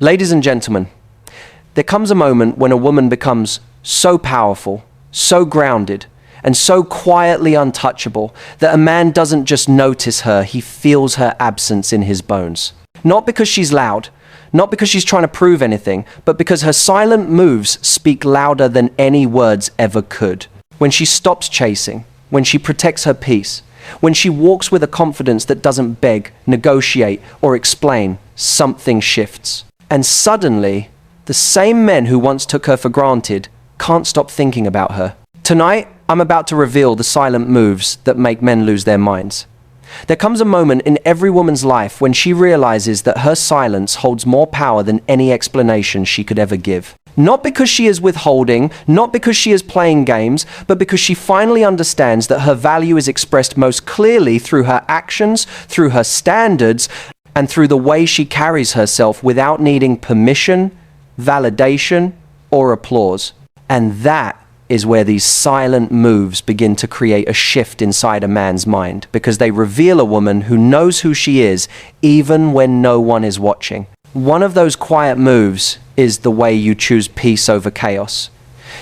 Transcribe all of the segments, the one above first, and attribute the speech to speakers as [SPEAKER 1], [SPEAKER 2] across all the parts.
[SPEAKER 1] Ladies and gentlemen, there comes a moment when a woman becomes so powerful, so grounded, and so quietly untouchable that a man doesn't just notice her, he feels her absence in his bones. Not because she's loud, not because she's trying to prove anything, but because her silent moves speak louder than any words ever could. When she stops chasing, when she protects her peace, when she walks with a confidence that doesn't beg, negotiate, or explain, something shifts. And suddenly, the same men who once took her for granted can't stop thinking about her. Tonight, I'm about to reveal the silent moves that make men lose their minds. There comes a moment in every woman's life when she realizes that her silence holds more power than any explanation she could ever give. Not because she is withholding, not because she is playing games, but because she finally understands that her value is expressed most clearly through her actions, through her standards, and through the way she carries herself without needing permission, validation, or applause. And that is where these silent moves begin to create a shift inside a man's mind, because they reveal a woman who knows who she is, even when no one is watching. One of those quiet moves is the way you choose peace over chaos.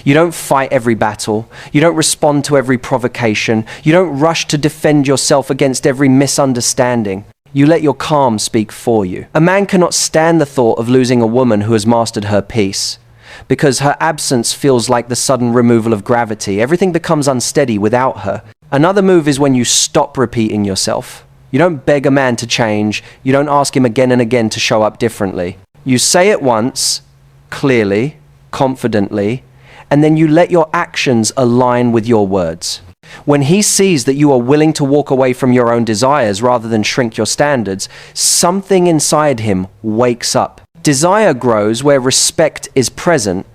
[SPEAKER 1] You don't fight every battle. You don't respond to every provocation. You don't rush to defend yourself against every misunderstanding. You let your calm speak for you. A man cannot stand the thought of losing a woman who has mastered her peace, because her absence feels like the sudden removal of gravity. Everything becomes unsteady without her. Another move is when you stop repeating yourself. You don't beg a man to change. You don't ask him again and again to show up differently. You say it once, clearly, confidently, and then you let your actions align with your words. When he sees that you are willing to walk away from your own desires rather than shrink your standards, something inside him wakes up. Desire grows where respect is present,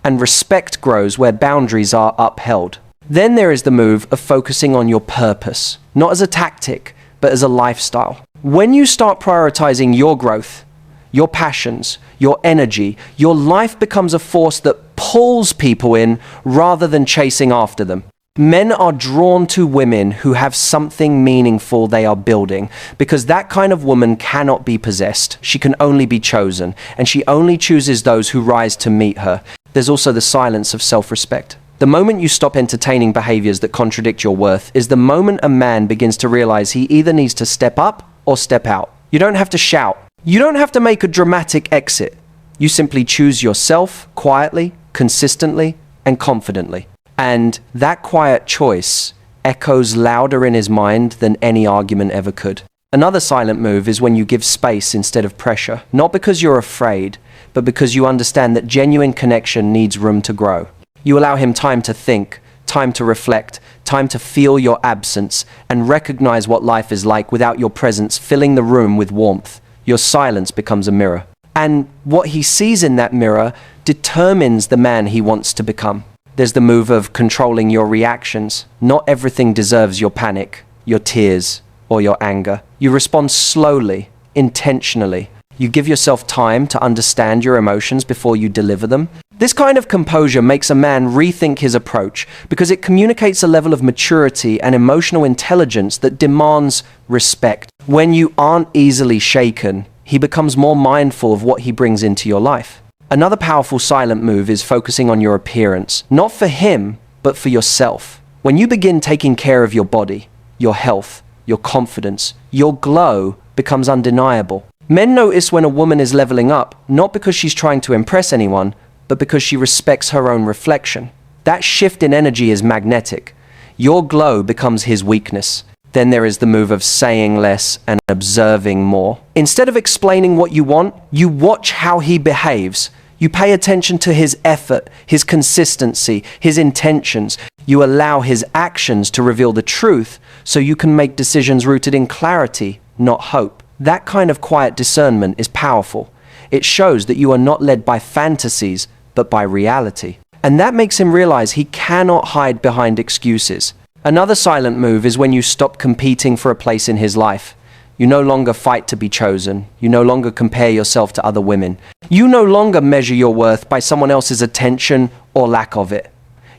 [SPEAKER 1] and respect grows where boundaries are upheld. Then there is the move of focusing on your purpose, not as a tactic, but as a lifestyle. When you start prioritizing your growth, your passions, your energy, your life becomes a force that pulls people in rather than chasing after them. Men are drawn to women who have something meaningful they are building, because that kind of woman cannot be possessed. She can only be chosen, and she only chooses those who rise to meet her. There's also the silence of self-respect. The moment you stop entertaining behaviors that contradict your worth is the moment a man begins to realize he either needs to step up or step out. You don't have to shout. You don't have to make a dramatic exit. You simply choose yourself quietly, consistently, and confidently. And that quiet choice echoes louder in his mind than any argument ever could. Another silent move is when you give space instead of pressure, not because you're afraid, but because you understand that genuine connection needs room to grow. You allow him time to think, time to reflect, time to feel your absence, and recognize what life is like without your presence filling the room with warmth. Your silence becomes a mirror. And what he sees in that mirror determines the man he wants to become. There's the move of controlling your reactions. Not everything deserves your panic, your tears, or your anger. You respond slowly, intentionally. You give yourself time to understand your emotions before you deliver them. This kind of composure makes a man rethink his approach because it communicates a level of maturity and emotional intelligence that demands respect. When you aren't easily shaken, he becomes more mindful of what he brings into your life. Another powerful silent move is focusing on your appearance, not for him, but for yourself. When you begin taking care of your body, your health, your confidence, your glow becomes undeniable. Men notice when a woman is leveling up, not because she's trying to impress anyone, but because she respects her own reflection. That shift in energy is magnetic. Your glow becomes his weakness. Then there is the move of saying less and observing more. Instead of explaining what you want, you watch how he behaves. You pay attention to his effort, his consistency, his intentions. You allow his actions to reveal the truth so you can make decisions rooted in clarity, not hope. That kind of quiet discernment is powerful. It shows that you are not led by fantasies, but by reality. And that makes him realize he cannot hide behind excuses. Another silent move is when you stop competing for a place in his life. You no longer fight to be chosen. You no longer compare yourself to other women. You no longer measure your worth by someone else's attention or lack of it.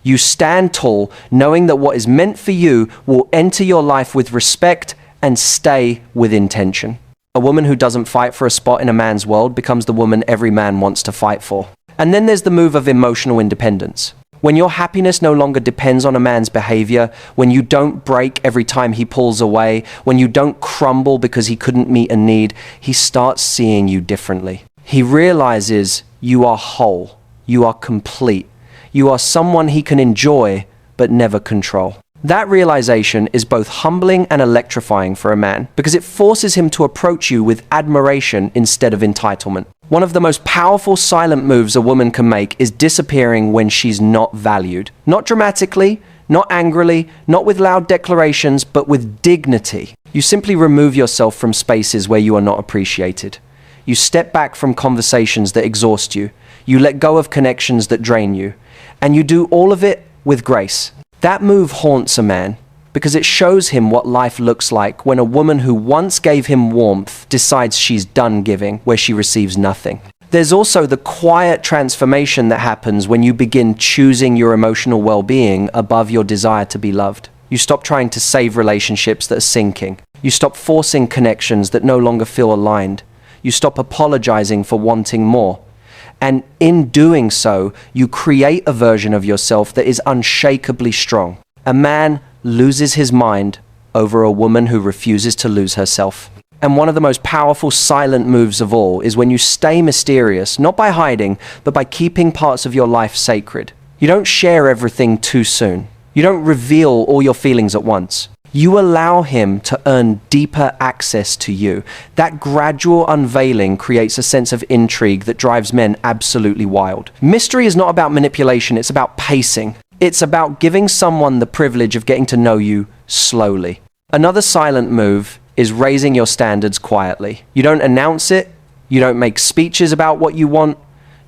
[SPEAKER 1] You stand tall, knowing that what is meant for you will enter your life with respect and stay with intention. A woman who doesn't fight for a spot in a man's world becomes the woman every man wants to fight for. And then there's the move of emotional independence. When your happiness no longer depends on a man's behavior, when you don't break every time he pulls away, when you don't crumble because he couldn't meet a need, he starts seeing you differently. He realizes you are whole, you are complete, you are someone he can enjoy but never control. That realization is both humbling and electrifying for a man because it forces him to approach you with admiration instead of entitlement. One of the most powerful silent moves a woman can make is disappearing when she's not valued. Not dramatically, not angrily, not with loud declarations, but with dignity. You simply remove yourself from spaces where you are not appreciated. You step back from conversations that exhaust you. You let go of connections that drain you. And you do all of it with grace. That move haunts a man because it shows him what life looks like when a woman who once gave him warmth decides she's done giving, where she receives nothing. There's also the quiet transformation that happens when you begin choosing your emotional well-being above your desire to be loved. You stop trying to save relationships that are sinking. You stop forcing connections that no longer feel aligned. You stop apologizing for wanting more. And in doing so, you create a version of yourself that is unshakably strong. A man loses his mind over a woman who refuses to lose herself. And one of the most powerful silent moves of all is when you stay mysterious, not by hiding, but by keeping parts of your life sacred. You don't share everything too soon. You don't reveal all your feelings at once. You allow him to earn deeper access to you. That gradual unveiling creates a sense of intrigue that drives men absolutely wild. Mystery is not about manipulation, it's about pacing. It's about giving someone the privilege of getting to know you slowly. Another silent move is raising your standards quietly. You don't announce it, you don't make speeches about what you want,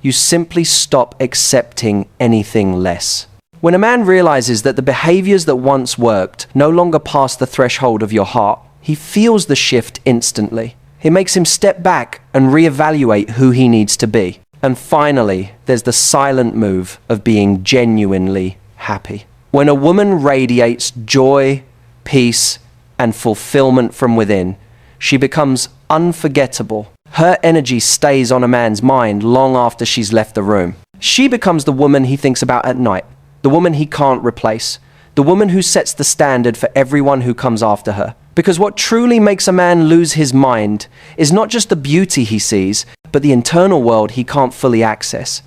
[SPEAKER 1] you simply stop accepting anything less. When a man realizes that the behaviors that once worked no longer pass the threshold of your heart, he feels the shift instantly. It makes him step back and reevaluate who he needs to be. And finally, there's the silent move of being genuinely happy. When a woman radiates joy, peace, and fulfillment from within, she becomes unforgettable. Her energy stays on a man's mind long after she's left the room. She becomes the woman he thinks about at night. The woman he can't replace. The woman who sets the standard for everyone who comes after her. Because what truly makes a man lose his mind is not just the beauty he sees, but the internal world he can't fully access.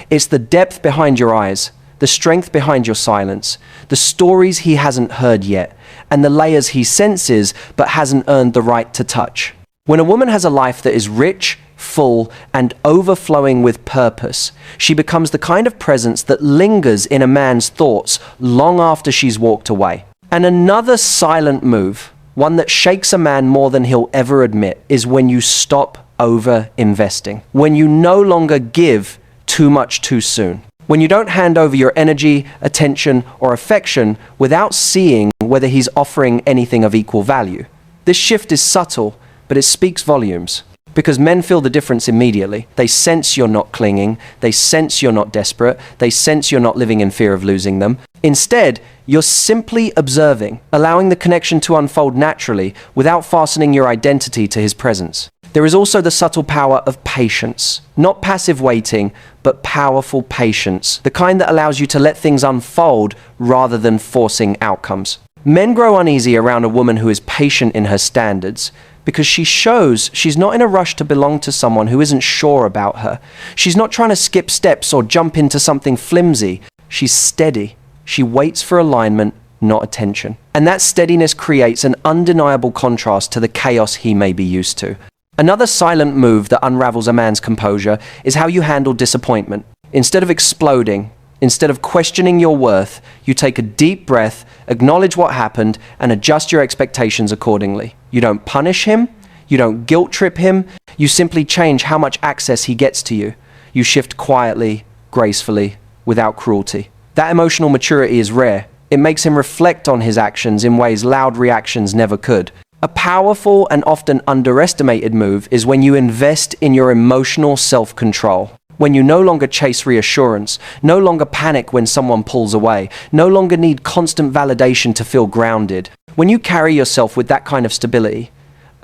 [SPEAKER 1] It's the depth behind your eyes, the strength behind your silence, the stories he hasn't heard yet, and the layers he senses but hasn't earned the right to touch. When a woman has a life that is rich, full, and overflowing with purpose, she becomes the kind of presence that lingers in a man's thoughts long after she's walked away. And another silent move, one that shakes a man more than he'll ever admit, is when you stop over-investing. When you no longer give too much too soon. When you don't hand over your energy, attention, or affection without seeing whether he's offering anything of equal value. This shift is subtle, but it speaks volumes. Because men feel the difference immediately. They sense you're not clinging. They sense you're not desperate. They sense you're not living in fear of losing them. Instead, you're simply observing, allowing the connection to unfold naturally without fastening your identity to his presence. There is also the subtle power of patience. Not passive waiting, but powerful patience. The kind that allows you to let things unfold rather than forcing outcomes. Men grow uneasy around a woman who is patient in her standards, because she shows she's not in a rush to belong to someone who isn't sure about her. She's not trying to skip steps or jump into something flimsy. She's steady. She waits for alignment, not attention. And that steadiness creates an undeniable contrast to the chaos he may be used to. Another silent move that unravels a man's composure is how you handle disappointment. Instead of exploding, instead of questioning your worth, you take a deep breath, acknowledge what happened, and adjust your expectations accordingly. You don't punish him, you don't guilt trip him, you simply change how much access he gets to you. You shift quietly, gracefully, without cruelty. That emotional maturity is rare. It makes him reflect on his actions in ways loud reactions never could. A powerful and often underestimated move is when you invest in your emotional self-control. When you no longer chase reassurance, no longer panic when someone pulls away, no longer need constant validation to feel grounded. When you carry yourself with that kind of stability,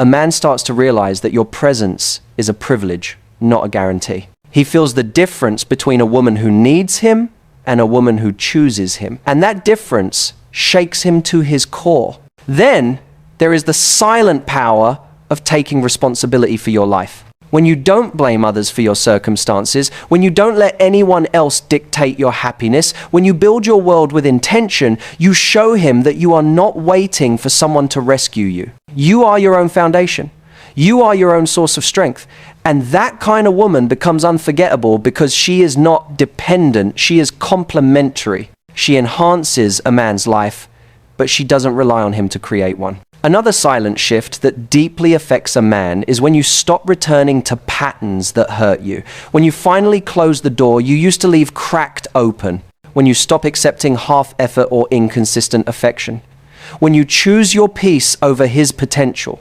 [SPEAKER 1] a man starts to realize that your presence is a privilege, not a guarantee. He feels the difference between a woman who needs him and a woman who chooses him. And that difference shakes him to his core. Then there is the silent power of taking responsibility for your life. When you don't blame others for your circumstances, when you don't let anyone else dictate your happiness, when you build your world with intention, you show him that you are not waiting for someone to rescue you. You are your own foundation. You are your own source of strength. And that kind of woman becomes unforgettable because she is not dependent. She is complementary. She enhances a man's life, but she doesn't rely on him to create one. Another silent shift that deeply affects a man is when you stop returning to patterns that hurt you. When you finally close the door you used to leave cracked open. When you stop accepting half effort or inconsistent affection. When you choose your peace over his potential.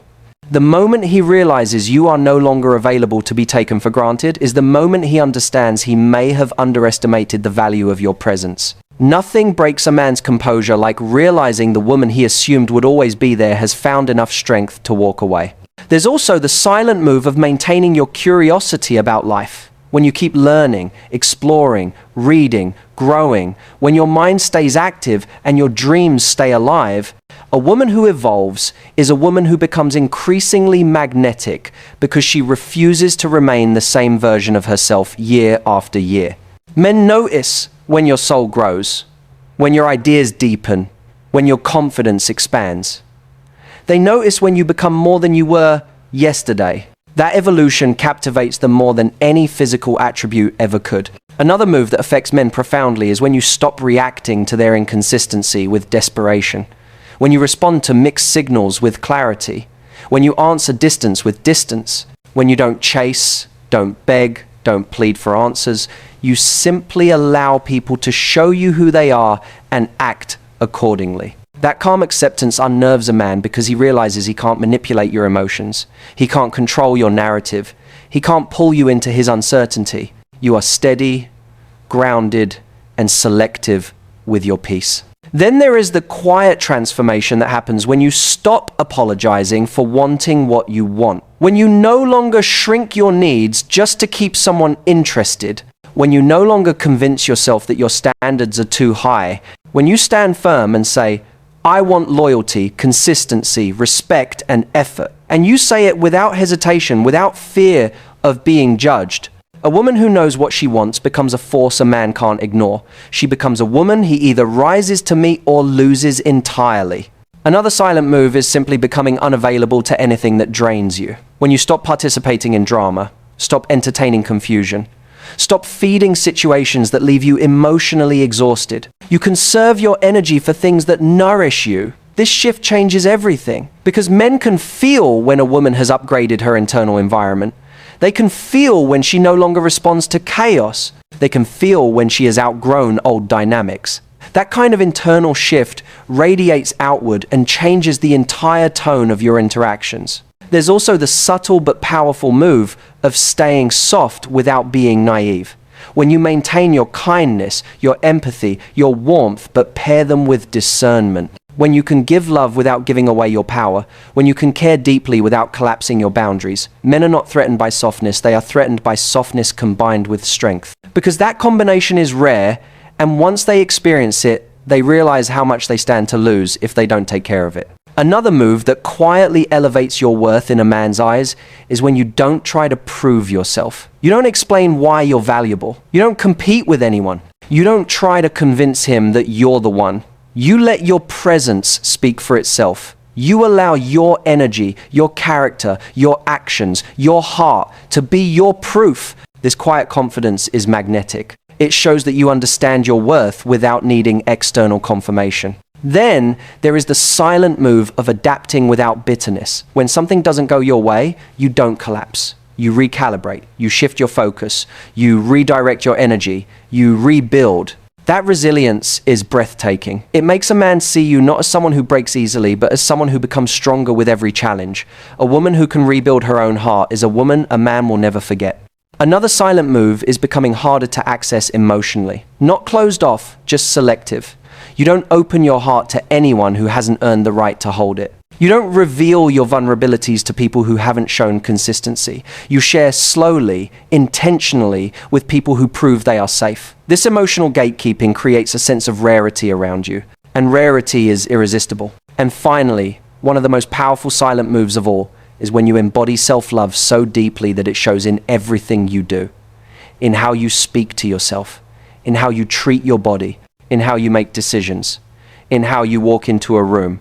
[SPEAKER 1] The moment he realizes you are no longer available to be taken for granted is the moment he understands he may have underestimated the value of your presence. Nothing breaks a man's composure like realizing the woman he assumed would always be there has found enough strength to walk away. There's also the silent move of maintaining your curiosity about life. When you keep learning, exploring, reading, growing, when your mind stays active and your dreams stay alive, a woman who evolves is a woman who becomes increasingly magnetic because she refuses to remain the same version of herself year after year. Men notice when your soul grows, when your ideas deepen, when your confidence expands. They notice when you become more than you were yesterday. That evolution captivates them more than any physical attribute ever could. Another move that affects men profoundly is when you stop reacting to their inconsistency with desperation. When you respond to mixed signals with clarity. When you answer distance with distance. When you don't chase, don't beg, don't plead for answers. You simply allow people to show you who they are and act accordingly. That calm acceptance unnerves a man because he realizes he can't manipulate your emotions. He can't control your narrative. He can't pull you into his uncertainty. You are steady, grounded, and selective with your peace. Then there is the quiet transformation that happens when you stop apologizing for wanting what you want. When you no longer shrink your needs just to keep someone interested. When you no longer convince yourself that your standards are too high. When you stand firm and say, I want loyalty, consistency, respect, and effort. And you say it without hesitation, without fear of being judged. A woman who knows what she wants becomes a force a man can't ignore. She becomes a woman he either rises to meet or loses entirely. Another silent move is simply becoming unavailable to anything that drains you. When you stop participating in drama, stop entertaining confusion, stop feeding situations that leave you emotionally exhausted. You conserve your energy for things that nourish you. This shift changes everything because men can feel when a woman has upgraded her internal environment. They can feel when she no longer responds to chaos. They can feel when she has outgrown old dynamics. That kind of internal shift radiates outward and changes the entire tone of your interactions. There's also the subtle but powerful move of staying soft without being naive. When you maintain your kindness, your empathy, your warmth, but pair them with discernment. When you can give love without giving away your power. When you can care deeply without collapsing your boundaries. Men are not threatened by softness, they are threatened by softness combined with strength. Because that combination is rare, and once they experience it, they realize how much they stand to lose if they don't take care of it. Another move that quietly elevates your worth in a man's eyes is when you don't try to prove yourself. You don't explain why you're valuable. You don't compete with anyone. You don't try to convince him that you're the one. You let your presence speak for itself. You allow your energy, your character, your actions, your heart to be your proof. This quiet confidence is magnetic. It shows that you understand your worth without needing external confirmation. Then there is the silent move of adapting without bitterness. When something doesn't go your way, you don't collapse. You recalibrate, you shift your focus, you redirect your energy, you rebuild. That resilience is breathtaking. It makes a man see you not as someone who breaks easily, but as someone who becomes stronger with every challenge. A woman who can rebuild her own heart is a woman a man will never forget. Another silent move is becoming harder to access emotionally. Not closed off, just selective. You don't open your heart to anyone who hasn't earned the right to hold it. You don't reveal your vulnerabilities to people who haven't shown consistency. You share slowly, intentionally with people who prove they are safe. This emotional gatekeeping creates a sense of rarity around you, and rarity is irresistible. And finally, one of the most powerful silent moves of all is when you embody self-love so deeply that it shows in everything you do, in how you speak to yourself, in how you treat your body, in how you make decisions, in how you walk into a room,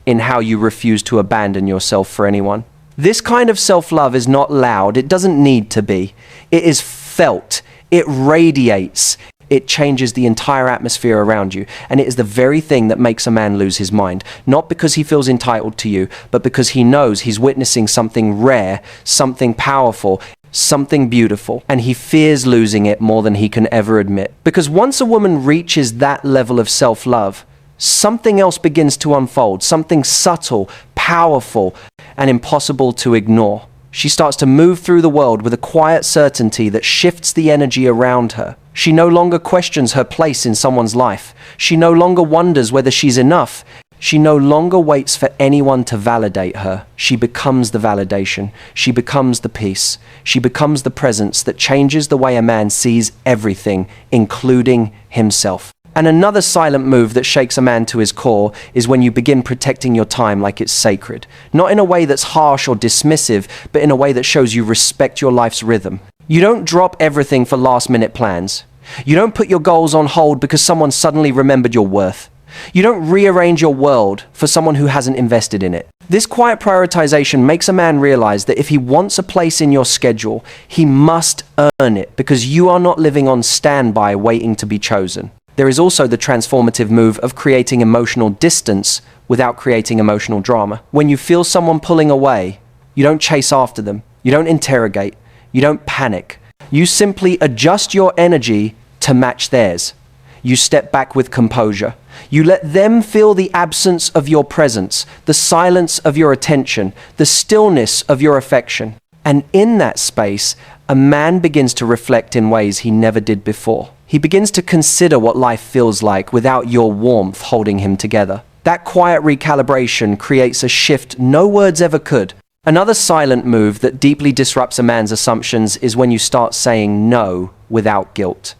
[SPEAKER 1] in how you refuse to abandon yourself for anyone. This kind of self-love is not loud. It doesn't need to be. It is felt. It radiates. It changes the entire atmosphere around you. And it is the very thing that makes a man lose his mind. Not because he feels entitled to you, but because he knows he's witnessing something rare, something powerful, something beautiful, and he fears losing it more than he can ever admit. Because once a woman reaches that level of self-love, something else begins to unfold, something subtle, powerful, and impossible to ignore. She starts to move through the world with a quiet certainty that shifts the energy around her. She no longer questions her place in someone's life. She no longer wonders whether she's enough. She no longer waits for anyone to validate her. She becomes the validation. She becomes the peace. She becomes the presence that changes the way a man sees everything, including himself. And another silent move that shakes a man to his core is when you begin protecting your time like it's sacred. Not in a way that's harsh or dismissive, but in a way that shows you respect your life's rhythm. You don't drop everything for last-minute plans. You don't put your goals on hold because someone suddenly remembered your worth. You don't rearrange your world for someone who hasn't invested in it. This quiet prioritization makes a man realize that if he wants a place in your schedule, he must earn it because you are not living on standby waiting to be chosen. There is also the transformative move of creating emotional distance without creating emotional drama. When you feel someone pulling away, you don't chase after them, you don't interrogate, you don't panic. You simply adjust your energy to match theirs. You step back with composure. You let them feel the absence of your presence, the silence of your attention, the stillness of your affection. And in that space, a man begins to reflect in ways he never did before. He begins to consider what life feels like without your warmth holding him together. That quiet recalibration creates a shift no words ever could. Another silent move that deeply disrupts a man's assumptions is when you start saying no without guilt.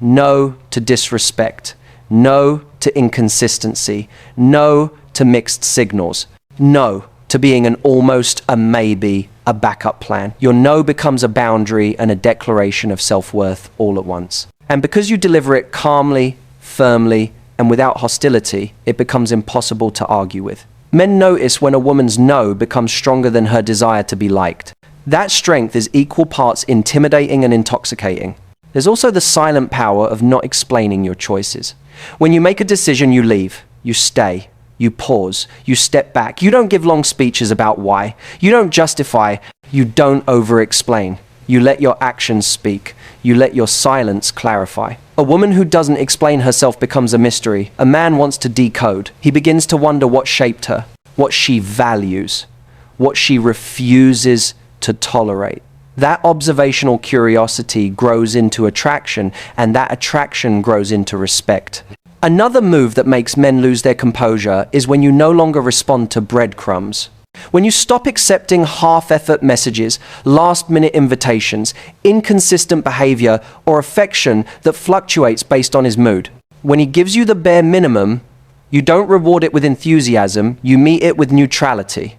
[SPEAKER 1] No to disrespect. No to inconsistency. No to mixed signals. No to being an almost, a maybe, a backup plan. Your no becomes a boundary and a declaration of self-worth all at once. And because you deliver it calmly, firmly, and without hostility, it becomes impossible to argue with. Men notice when a woman's no becomes stronger than her desire to be liked. That strength is equal parts intimidating and intoxicating. There's also the silent power of not explaining your choices. When you make a decision, you leave, you stay, you pause, you step back. You don't give long speeches about why. You don't justify, you don't over-explain. You let your actions speak. You let your silence clarify. A woman who doesn't explain herself becomes a mystery. A man wants to decode. He begins to wonder what shaped her, what she values, what she refuses to tolerate. That observational curiosity grows into attraction, and that attraction grows into respect. Another move that makes men lose their composure is when you no longer respond to breadcrumbs. When you stop accepting half-effort messages, last-minute invitations, inconsistent behavior, or affection that fluctuates based on his mood. When he gives you the bare minimum, you don't reward it with enthusiasm, you meet it with neutrality.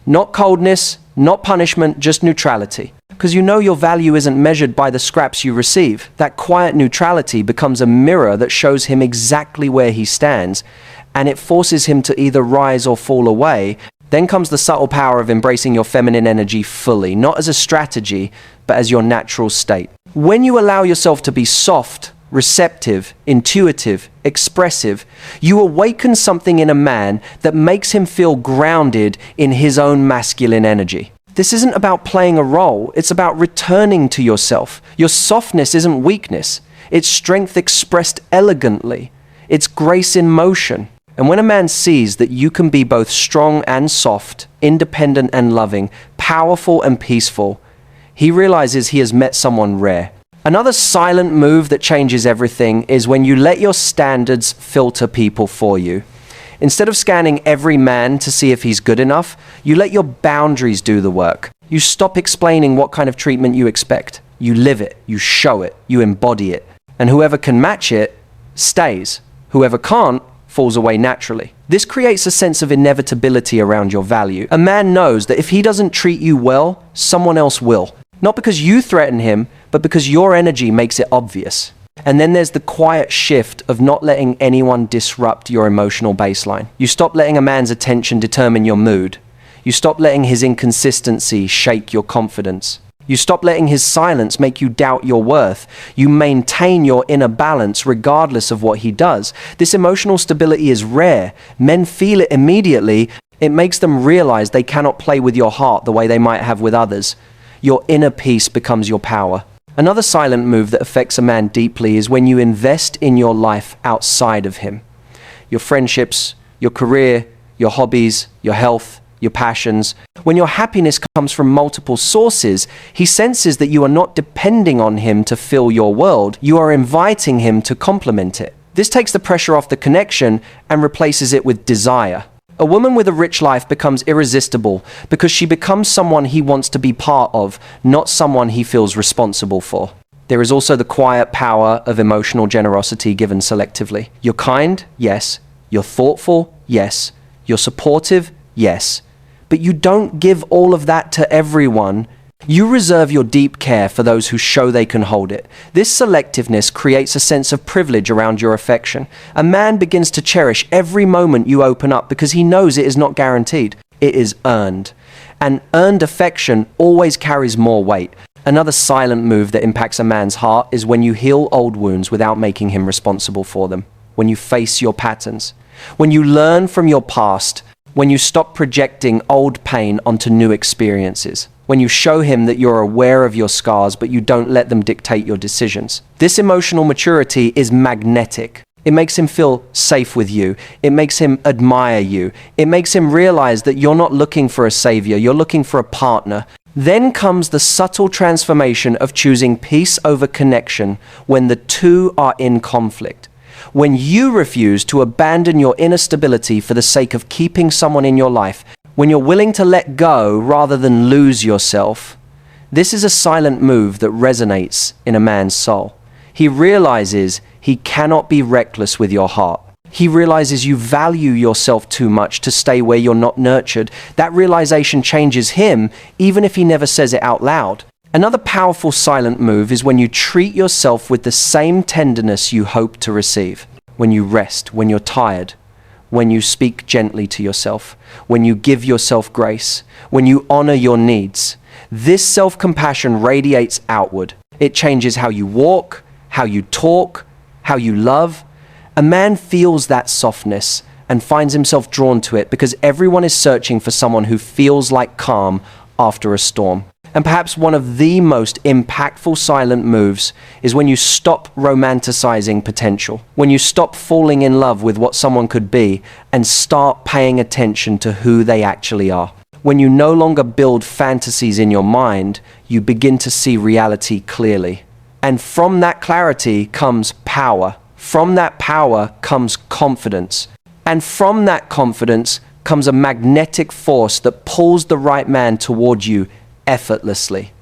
[SPEAKER 1] Not coldness, not punishment, just neutrality. Because you know your value isn't measured by the scraps you receive. That quiet neutrality becomes a mirror that shows him exactly where he stands, and it forces him to either rise or fall away. Then comes the subtle power of embracing your feminine energy fully, not as a strategy, but as your natural state. When you allow yourself to be soft, receptive, intuitive, expressive, you awaken something in a man that makes him feel grounded in his own masculine energy. This isn't about playing a role, it's about returning to yourself. Your softness isn't weakness, it's strength expressed elegantly. It's grace in motion. And when a man sees that you can be both strong and soft, independent and loving, powerful and peaceful, he realizes he has met someone rare. Another silent move that changes everything is when you let your standards filter people for you. Instead of scanning every man to see if he's good enough, you let your boundaries do the work. You stop explaining what kind of treatment you expect. You live it, you show it, you embody it. And whoever can match it stays. Whoever can't falls away naturally. This creates a sense of inevitability around your value. A man knows that if he doesn't treat you well, someone else will. Not because you threaten him, but because your energy makes it obvious. And then there's the quiet shift of not letting anyone disrupt your emotional baseline. You stop letting a man's attention determine your mood. You stop letting his inconsistency shake your confidence. You stop letting his silence make you doubt your worth. You maintain your inner balance regardless of what he does. This emotional stability is rare. Men feel it immediately. It makes them realize they cannot play with your heart the way they might have with others. Your inner peace becomes your power. Another silent move that affects a man deeply is when you invest in your life outside of him. Your friendships, your career, your hobbies, your health, your passions. When your happiness comes from multiple sources, he senses that you are not depending on him to fill your world. You are inviting him to complement it. This takes the pressure off the connection and replaces it with desire. A woman with a rich life becomes irresistible because she becomes someone he wants to be part of, not someone he feels responsible for. There is also the quiet power of emotional generosity given selectively. You're kind, yes. You're thoughtful, yes. You're supportive, yes. But you don't give all of that to everyone. You reserve your deep care for those who show they can hold it. This selectiveness creates a sense of privilege around your affection. A man begins to cherish every moment you open up because he knows it is not guaranteed. It is earned. And earned affection always carries more weight. Another silent move that impacts a man's heart is when you heal old wounds without making him responsible for them. When you face your patterns. When you learn from your past. When you stop projecting old pain onto new experiences. When you show him that you're aware of your scars, but you don't let them dictate your decisions. This emotional maturity is magnetic. It makes him feel safe with you. It makes him admire you. It makes him realize that you're not looking for a savior, you're looking for a partner. Then comes the subtle transformation of choosing peace over connection when the two are in conflict. When you refuse to abandon your inner stability for the sake of keeping someone in your life, when you're willing to let go rather than lose yourself, this is a silent move that resonates in a man's soul. He realizes he cannot be reckless with your heart. He realizes you value yourself too much to stay where you're not nurtured. That realization changes him, even if he never says it out loud. Another powerful silent move is when you treat yourself with the same tenderness you hope to receive. When you rest, when you're tired, when you speak gently to yourself, when you give yourself grace, when you honor your needs. This self-compassion radiates outward. It changes how you walk, how you talk, how you love. A man feels that softness and finds himself drawn to it because everyone is searching for someone who feels like calm after a storm. And perhaps one of the most impactful silent moves is when you stop romanticizing potential, when you stop falling in love with what someone could be and start paying attention to who they actually are. When you no longer build fantasies in your mind, you begin to see reality clearly. And from that clarity comes power. From that power comes confidence. And from that confidence comes a magnetic force that pulls the right man toward you effortlessly.